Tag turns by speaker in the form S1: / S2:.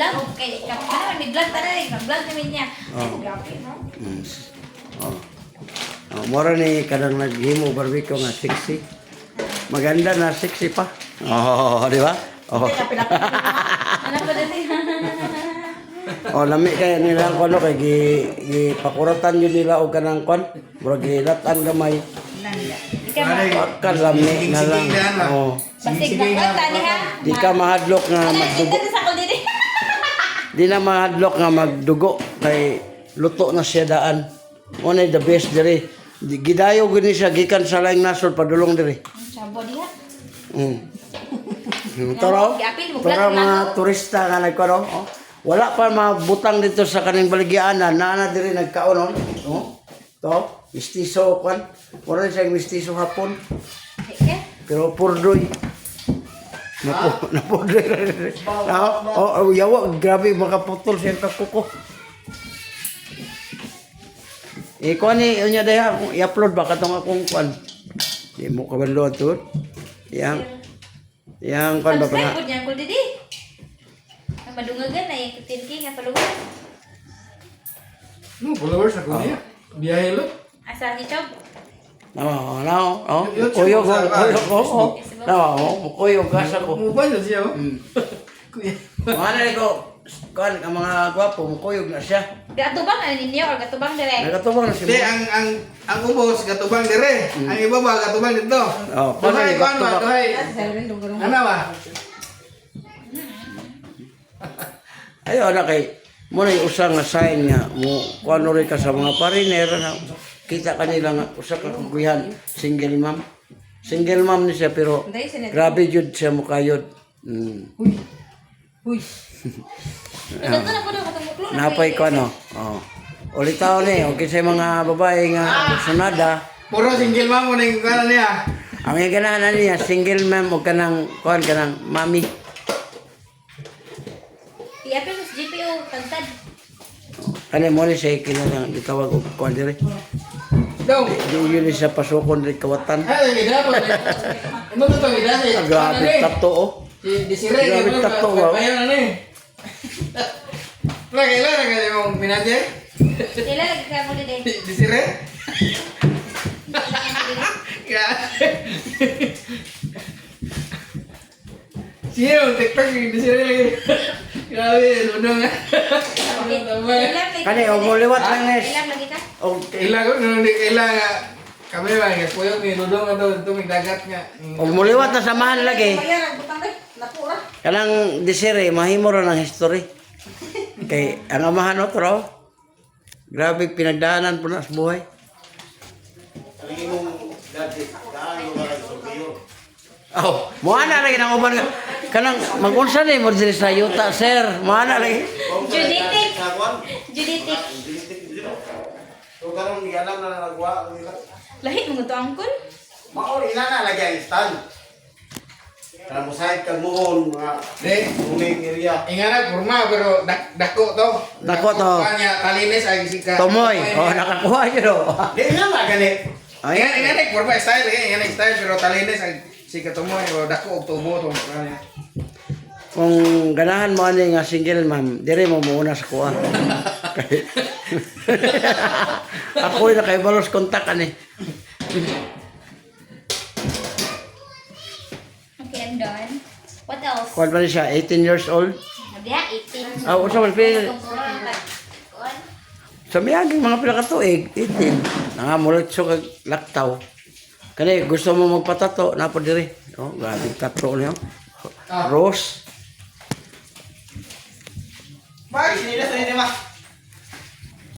S1: vlog kay kapag may vlog ta na, vlog namin niya. Ay,
S2: Oh.
S1: grabe, no?
S2: Oh. Oh, mora ni kadang naghimo barbecue nga sexy. Maganda na sexy pa. Oh, di ba? Oh.
S1: Ano pa dali?
S2: Oh, lami kay nila kono kay gipakuratan yun nila og kanang kon. Murag gilatan gamay.
S1: Ikaw ma.
S2: Kalami na lang. Oh.
S1: Basig na ko tani ha.
S2: Di ka mahadlok nga
S1: Ano
S2: magdugo.
S1: ito sa ko dili?
S2: Di na mahadlok nga magdugo kay luto na siya daan. Una the best diri. Gidayo gini siya gikan sa laing nasod padulong diri.
S1: Sabo diha.
S2: Toro.
S1: Giapil mo
S2: Toro
S1: vlog
S2: mga
S1: na.
S2: turista nga nagkano. Oh. Wala pa mabutang dito sa kaning baligyanan. Naana diri nagkaonon. Oh. To, mistiso kan. Wala siyang mistiso hapon.
S1: Okay.
S2: Pero purdoy. Napurdoy. Oh, yawa, grabe makaputol siyang kakuko. Kuan ni unya daya i-upload ba katong akong kuan. Di mo kabalo to. Yang kuan ba
S1: Subscribe
S2: pa
S1: po niyan ko didi. Ang madungagan na yung tinki nga palugan.
S3: No, followers ako niya. Biyahe lo.
S1: Asa ni Chob?
S2: Oh, kuyog ko. Kuyog gasa ko.
S3: Mubay na siya oh. Kuya.
S2: Mana ko kuan ang mga gwapo kuyog na siya.
S1: Gatubang ano ninyo or gatubang dire?
S2: Nagatubang na
S3: Hindi,
S2: siya.
S3: ang ubos, gatubang dire. Ang iba ba, gatubang dito.
S2: Oh,
S3: Duhay, kuan ba, duhay.
S1: Ah,
S3: Ano ba?
S2: Ayo na kay mo na usang nga sign nga mo kuano rin ka sa mga pariner na kita kanila nga usa ka kuguyan single mom. Single mom ni siya pero grabe jud siya mukayod.
S3: Uy.
S1: Ito na po daw katungklo na.
S2: Napay ko ano. Oh. Ulitaw ni okay sa mga babae nga sunada.
S3: Puro single mom mo na yung kanan niya.
S2: Ang ganahan niya single mom o kanang kuan kanang mami.
S1: Iapil mo sa GPO tagtad.
S2: Kani mo ni siya kinang gitawag og kuan dire.
S3: Daw.
S2: Di yun siya pasukon rin kawatan.
S3: Ay, gida po. Ano to tong gida si?
S2: Grabe tato oh.
S3: Si Desiree.
S2: Grabe tato, wow.
S3: Bayan na ni. Lagi lang nga yung minadya.
S1: Sila lagi ka mo didi.
S3: Desiree. Siya yung TikTok yung Desiree lagi. Grabe, lunong nga.
S2: Kani og liwat lang nes.
S1: Ilang lagi ka?
S2: Og
S3: Kailan ko, nung di kailan nga. Kami ba, nga puyok may lunong nga daw. Ito may dagat nga.
S2: og muliwat na samahan lagi.
S1: Bayaran butang dai. Napura.
S2: Kanang Desiree mahimo ra ng history. Kay ang amahan otro. Grabe pinagdaanan po na sa buhay. Oh, mo ana lagi nang uban nga. Kanang magunsa ni mo diri sa yuta, sir. Mo ana lagi.
S1: Juditic. Juditic.
S4: So karon di alam na nagwa nila.
S1: Lahi mo to angkol.
S4: Mao ina na lagi ang stand. Kana mo side kag muhon mga
S3: Di,
S4: uling area.
S3: ingana kurma pero dako to.
S2: Dako to.
S3: Kanya talinis ay sika.
S2: Tumoy. Oh, nakakuha jud oh.
S4: Di na nga gani.
S2: Ay,
S3: Ingana kurma style ingana style pero talinis ay sika tumoy o dako og tubo to kanya.
S2: kung ganahan mo ani nga single ma'am, dire mo muna sa kuha. Ako na kay balos kontak ani.
S1: Okay, I'm done. What else?
S2: Kuan ba ni siya 18 years old?
S1: Nabiya 18.
S2: Ah, usa man pil. Sa miyaging mga pila ka tuig, 18. Nangamulit so kag laktaw. Kani gusto mo magpatato na po diri. Oh, grabe tato niyo. Rose.
S4: Ba, sinilas na ni ma.